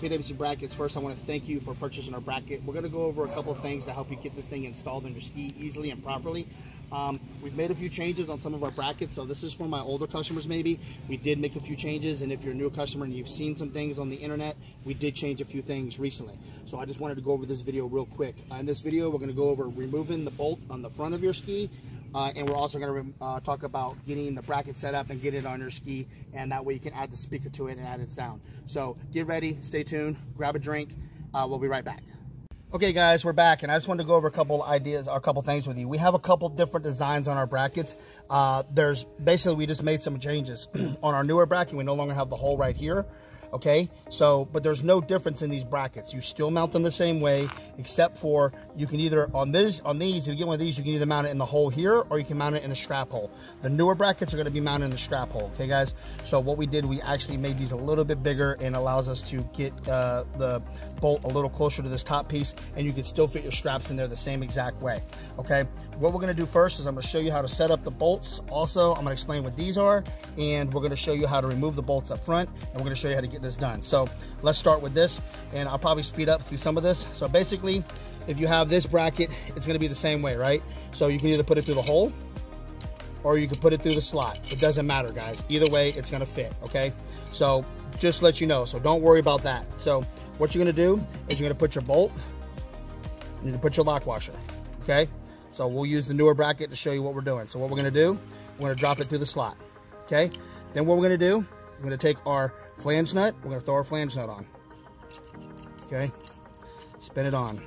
PWCBrackets. First, I want to thank you for purchasing our bracket. We're going to go over a couple of things to help you get this thing installed on your ski easily and properly. We've made a few changes on some of our brackets, so this is for my older customers maybe. We did make a few changes, and if you're a new customer and you've seen some things on the internet, we did change a few things recently. So I just wanted to go over this video real quick. In this video, we're going to go over removing the bolt on the front of your ski, and we're also going to talk about getting the bracket set up and get it on your ski, and that way you can add the speaker to it and add its sound. So get ready, stay tuned, grab a drink. We'll be right back. Okay guys, we're back, and I just wanted to go over a couple ideas or a couple things with you. We have a couple different designs on our brackets. There's basically, we just made some changes on our newer bracket. We no longer have the hole right here. Okay, so, but there's no difference in these brackets. You still mount them the same way, except for you can either, on these, if you get one of these, you can either mount it in the hole here, or you can mount it in the strap hole. The newer brackets are gonna be mounted in the strap hole, okay guys? So what we did, we actually made these a little bit bigger and allows us to get the bolt a little closer to this top piece, and you can still fit your straps in there the same exact way, okay? What we're gonna do first is I'm gonna show you how to set up the bolts. Also, I'm gonna explain what these are, and we're gonna show you how to remove the bolts up front, and we're gonna show you how to get this done. So let's start with this, and I'll probably speed up through some of this. So basically, if you have this bracket, it's gonna be the same way, right? So you can either put it through the hole, or you can put it through the slot. It doesn't matter, guys. Either way, it's gonna fit, okay? So just to let you know, so don't worry about that. So what you're gonna do is you're gonna put your bolt, and you're gonna put your lock washer, okay? So we'll use the newer bracket to show you what we're doing. So what we're gonna do, we're gonna drop it through the slot, okay? Then what we're gonna do, we're gonna take our flange nut, we're gonna throw our flange nut on, okay? Spin it on.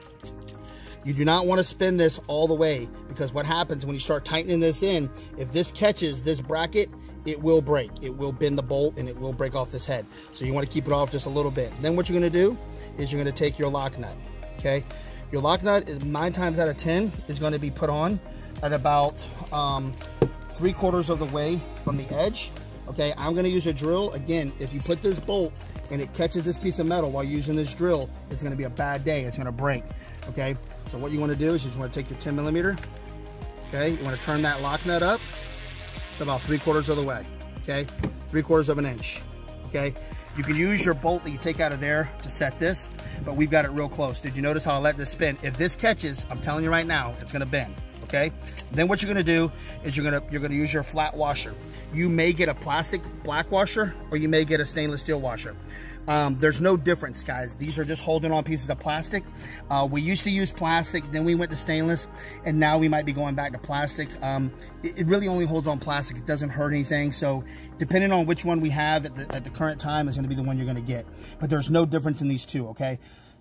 You do not wanna spin this all the way, because what happens when you start tightening this in, if this catches this bracket, it will break. It will bend the bolt and it will break off this head. So you wanna keep it off just a little bit. Then what you're gonna do is you're gonna take your lock nut, okay? Your lock nut is 9 times out of 10 is gonna be put on at about 3/4 of the way from the edge. Okay, I'm gonna use a drill. Again, if you put this bolt and it catches this piece of metal while using this drill, it's gonna be a bad day, it's gonna break, okay? So what you wanna do is you just wanna take your 10mm, okay? You wanna turn that lock nut up to about 3/4 of the way, okay? 3/4 of an inch, okay? You can use your bolt that you take out of there to set this, but we've got it real close. Did you notice how I let this spin? If this catches, I'm telling you right now, it's gonna bend, okay? Then what you're gonna do is you're gonna use your flat washer. You may get a plastic black washer, or you may get a stainless steel washer. There's no difference, guys. These are just holding on pieces of plastic. We used to use plastic, then we went to stainless, and now we might be going back to plastic. It really only holds on plastic. It doesn't hurt anything. So depending on which one we have at the current time is gonna be the one you're gonna get. But there's no difference in these two, okay?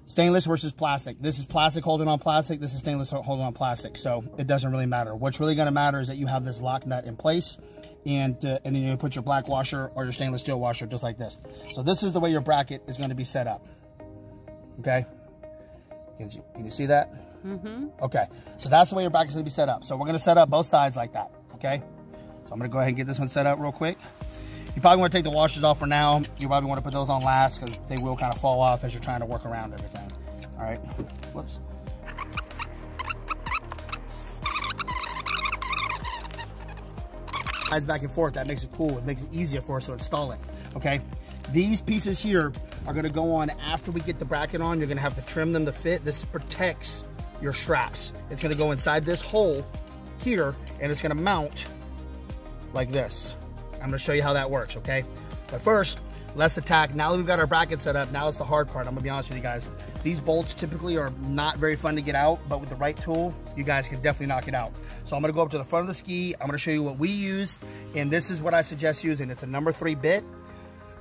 Stainless versus plastic. This is plastic holding on plastic. This is stainless holding on plastic. So it doesn't really matter. What's really gonna matter is that you have this lock nut in place, and then you put your black washer or your stainless steel washer just like this. So this is the way your bracket is going to be set up. Okay, can you see that? Mm-hmm. Okay, so that's the way your bracket's going to be set up. So we're going to set up both sides like that. Okay, so I'm going to go ahead and get this one set up real quick. You probably want to take the washers off for now. You probably want to put those on last, because they will kind of fall off as you're trying to work around everything. All right, whoops. Back and forth, that makes it cool. It makes it easier for us to install it, okay? These pieces here are gonna go on after we get the bracket on. You're gonna have to trim them to fit. This protects your straps. It's gonna go inside this hole here, and it's gonna mount like this. I'm gonna show you how that works, okay? But first, let's attack. Now that we've got our bracket set up, now it's the hard part. I'm gonna be honest with you guys. These bolts typically are not very fun to get out, but with the right tool, you guys can definitely knock it out. So I'm gonna go up to the front of the ski. I'm gonna show you what we use, and this is what I suggest using. It's a number 3 bit.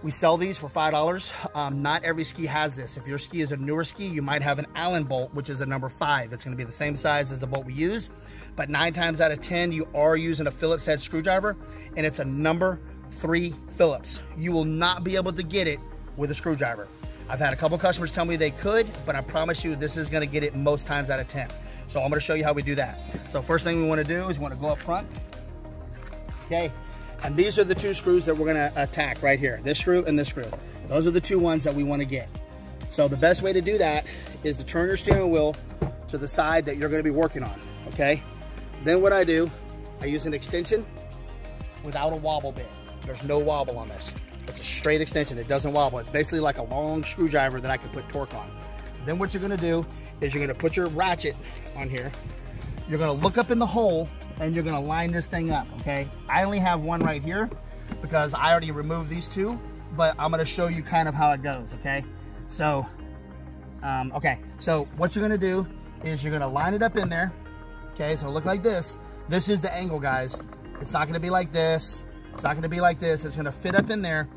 We sell these for $5. Not every ski has this. If your ski is a newer ski, you might have an Allen bolt, which is a number 5. It's gonna be the same size as the bolt we use, but 9 times out of 10, you are using a Phillips head screwdriver, and it's a number 3 Phillips. You will not be able to get it with a screwdriver. I've had a couple customers tell me they could, but I promise you this is gonna get it most times out of 10. So I'm gonna show you how we do that. So first thing we wanna do is we wanna go up front, okay? And these are the 2 screws that we're gonna attack right here, this screw and this screw. Those are the 2 ones that we wanna get. So the best way to do that is to turn your steering wheel to the side that you're gonna be working on, okay? Then what I do, I use an extension without a wobble bit. There's no wobble on this. It's a straight extension. It doesn't wobble. It's basically like a long screwdriver that I can put torque on. Then what you're gonna do is you're gonna put your ratchet on here. You're gonna look up in the hole and you're gonna line this thing up, okay? I only have one right here because I already removed these two, but I'm gonna show you kind of how it goes, okay? So, so what you're gonna do is you're gonna line it up in there, okay? So look like this. This is the angle, guys. It's not gonna be like this. It's not gonna be like this. It's gonna fit up in there,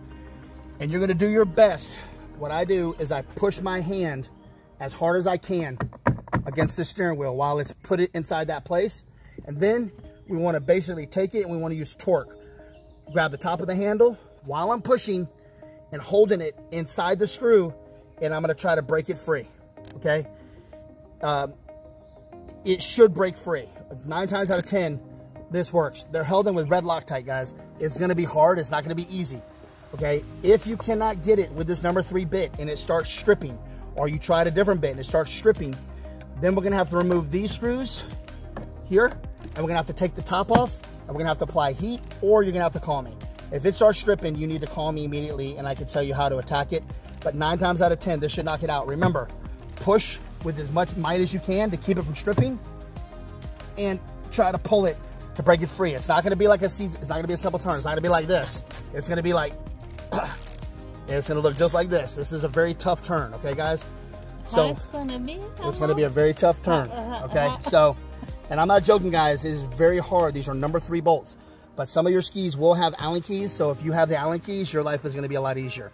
and you're gonna do your best. What I do is I push my hand as hard as I can against the steering wheel while it's put it inside that place. And then we wanna basically take it and we wanna use torque. Grab the top of the handle while I'm pushing and holding it inside the screw, and I'm gonna try to break it free, okay? It should break free. 9 times out of 10, this works. They're held in with red Loctite, guys. It's gonna be hard, it's not gonna be easy, okay? If you cannot get it with this number 3 bit and it starts stripping, or you tried a different bit and it starts stripping, then we're gonna have to remove these screws here, and we're gonna have to take the top off, and we're gonna have to apply heat, or you're gonna have to call me. If it starts stripping, you need to call me immediately and I can tell you how to attack it. But 9 times out of 10, this should knock it out. Remember, push with as much might as you can to keep it from stripping, and try to pull it to break it free. It's not gonna be like it's not gonna be a simple turn. It's not gonna be like this. It's gonna be like, it's gonna look just like this. This is a very tough turn, okay, guys? So it's gonna be a very tough turn, okay? So, and I'm not joking, guys. It is very hard. These are number 3 bolts, but some of your skis will have Allen keys. So if you have the Allen keys, your life is gonna be a lot easier.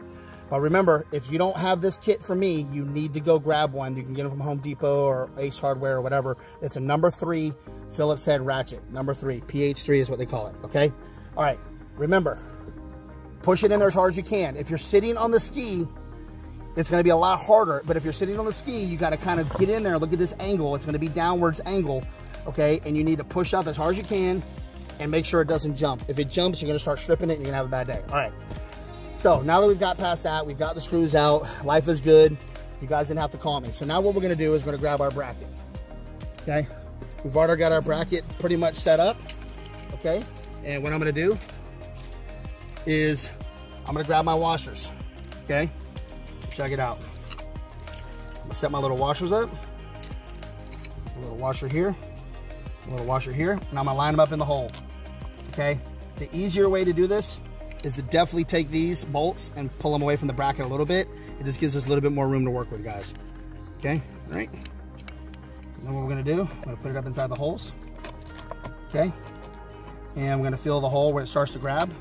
But remember, if you don't have this kit from me, you need to go grab one. You can get it from Home Depot or Ace Hardware or whatever. It's a number 3 Phillips head ratchet. Number 3, PH3 is what they call it, okay? All right, remember, push it in there as hard as you can. If you're sitting on the ski, it's gonna be a lot harder, but if you're sitting on the ski, you gotta kind of get in there and look at this angle. It's gonna be downwards angle, okay? And you need to push up as hard as you can and make sure it doesn't jump. If it jumps, you're gonna start stripping it and you're gonna have a bad day. All right. So now that we've got past that, we've got the screws out, life is good. You guys didn't have to call me. So now what we're gonna do is we're gonna grab our bracket, okay? We've already got our bracket pretty much set up, okay? And what I'm gonna do is I'm gonna grab my washers, okay? Check it out. I'm gonna set my little washers up. A little washer here, a little washer here, and I'm gonna line them up in the hole, okay? The easier way to do this is to definitely take these bolts and pull them away from the bracket a little bit. It just gives us a little bit more room to work with, guys. Okay, all right. And then what we're gonna do, I'm gonna put it up inside the holes. Okay, and we're gonna feel the hole where it starts to grab.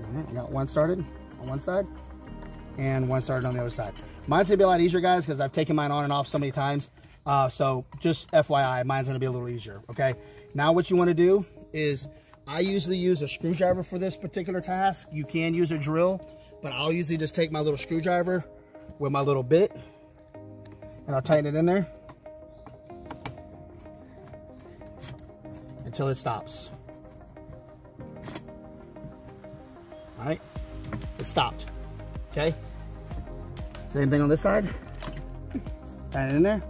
All right, I got one started on one side and one started on the other side. Mine's gonna be a lot easier, guys, because I've taken mine on and off so many times. So just FYI, mine's gonna be a little easier, okay? Now what you wanna do is, I usually use a screwdriver for this particular task. You can use a drill, but I'll usually just take my little screwdriver with my little bit and I'll tighten it in there until it stops. All right, it stopped, okay? Same thing on this side, tighten it in there.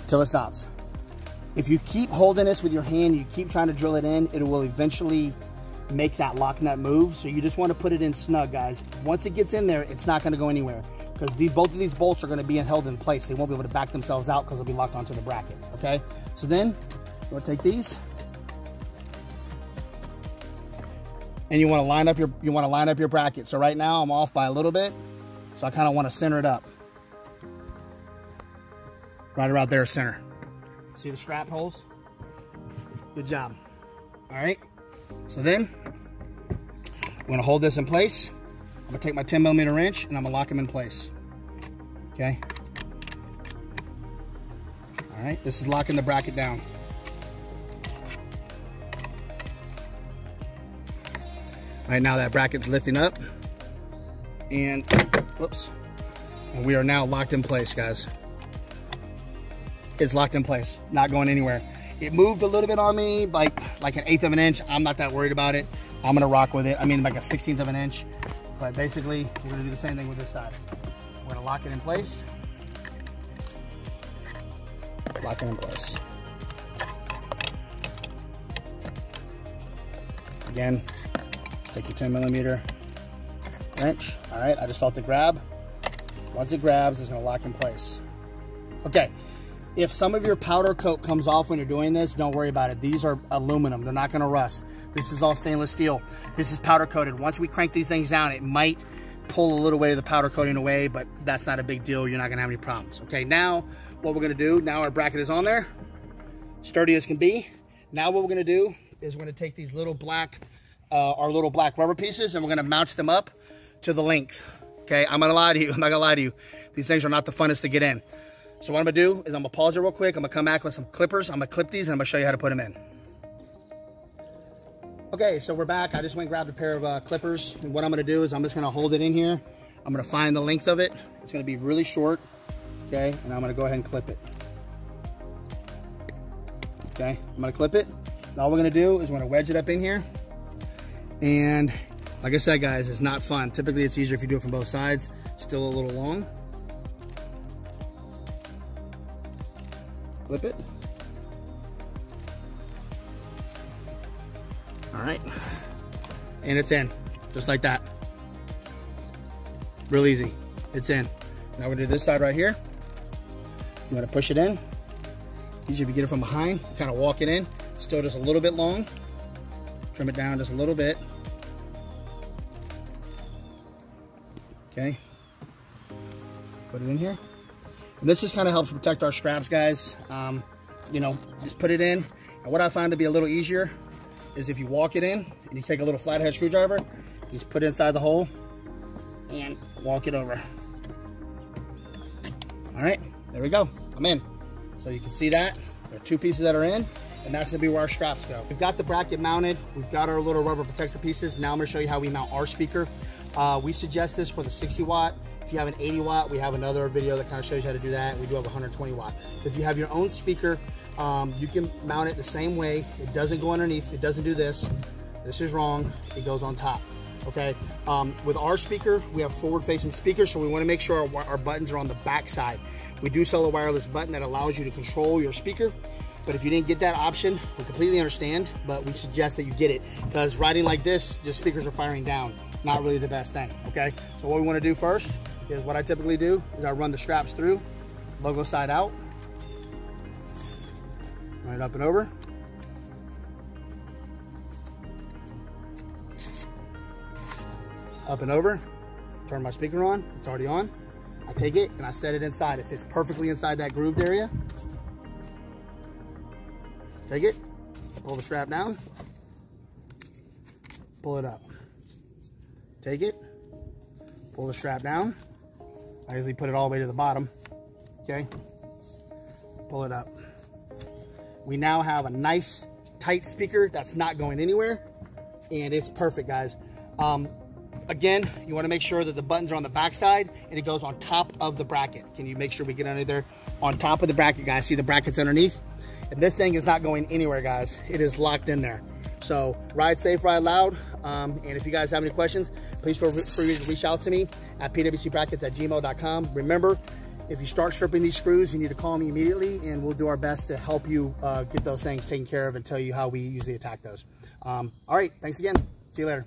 Till it stops. If you keep holding this with your hand, you keep trying to drill it in, it will eventually make that lock nut move. So you just want to put it in snug, guys. Once it gets in there, it's not going to go anywhere because both of these bolts are going to be held in place. They won't be able to back themselves out because they'll be locked onto the bracket, okay? So then, you want to take these and you want to line up your bracket. So right now I'm off by a little bit, so I kind of want to center it up. Right around there, center. See the strap holes? Good job. All right. So then, I'm gonna hold this in place. I'm gonna take my 10mm wrench and I'm gonna lock them in place. Okay. All right. This is locking the bracket down. All right. Now that bracket's lifting up, and whoops, and we are now locked in place, guys. It's locked in place, not going anywhere. It moved a little bit on me, like an 1/8 of an inch. I'm not that worried about it. I'm gonna rock with it. I mean, like a 1/16 of an inch. But basically, we're gonna do the same thing with this side. We're gonna lock it in place. Lock it in place. Again, take your 10mm wrench. All right, I just felt it grab. Once it grabs, it's gonna lock in place. Okay, if some of your powder coat comes off when you're doing this, don't worry about it. These are aluminum, they're not gonna rust. This is all stainless steel. This is powder coated. Once we crank these things down, it might pull a little bit of the powder coating away, but that's not a big deal. You're not gonna have any problems. Okay, now what we're gonna do, now our bracket is on there, sturdy as can be. Now what we're gonna do is we're gonna take these little black, our little black rubber pieces, and we're gonna mount them up to the length. Okay, I'm gonna lie to you, I'm not gonna lie to you. These things are not the funnest to get in. So what I'm gonna do is I'm gonna pause it real quick. I'm gonna come back with some clippers. I'm gonna clip these and I'm gonna show you how to put them in. Okay, so we're back. I just went and grabbed a pair of clippers. And what I'm gonna do is I'm just gonna hold it in here. I'm gonna find the length of it. It's gonna be really short, okay? And I'm gonna go ahead and clip it. Okay, I'm gonna clip it. And all we're gonna do is we're gonna wedge it up in here. And like I said, guys, it's not fun. Typically, it's easier if you do it from both sides. Still a little long. Clip it. All right, and it's in, just like that. Real easy, it's in. Now we're gonna do this side right here. You wanna push it in. It's easier if you get it from behind. You kind of walk it in, still just a little bit long. Trim it down just a little bit. Okay, put it in here. And this just kind of helps protect our straps, guys. You know, just put it in. And what I found to be a little easier is if you walk it in and you take a little flathead screwdriver, you just put it inside the hole and walk it over. All right, there we go, I'm in. So you can see that, there are two pieces that are in, and that's gonna be where our straps go. We've got the bracket mounted, we've got our little rubber protector pieces. Now I'm gonna show you how we mount our speaker. We suggest this for the 60 watt. If you have an 80 watt, we have another video that kind of shows you how to do that. We do have a 120 watt. If you have your own speaker, you can mount it the same way. It doesn't go underneath, it doesn't do this. This is wrong, it goes on top, okay? With our speaker, we have forward-facing speakers, so we wanna make sure our buttons are on the back side. We do sell a wireless button that allows you to control your speaker, but if you didn't get that option, we completely understand, but we suggest that you get it, because riding like this, the speakers are firing down. Not really the best thing, okay? So what we wanna do first is what I typically do is I run the straps through, logo side out, run it up and over. Up and over, turn my speaker on, it's already on. I take it and I set it inside. It fits perfectly inside that grooved area. Take it, pull the strap down, pull it up. Take it, pull the strap down. I usually put it all the way to the bottom, okay? Pull it up. We now have a nice tight speaker that's not going anywhere, and it's perfect, guys. Again, you want to make sure that the buttons are on the back side and it goes on top of the bracket. Can you make sure we get under there? On top of the bracket, guys. See the brackets underneath? And this thing is not going anywhere, guys. It is locked in there. So ride safe, ride loud. And if you guys have any questions, please feel free to reach out to me at PWCBrackets@gmail.com. Remember, if you start stripping these screws, you need to call me immediately, and we'll do our best to help you get those things taken care of and tell you how we usually attack those. All right, thanks again. See you later.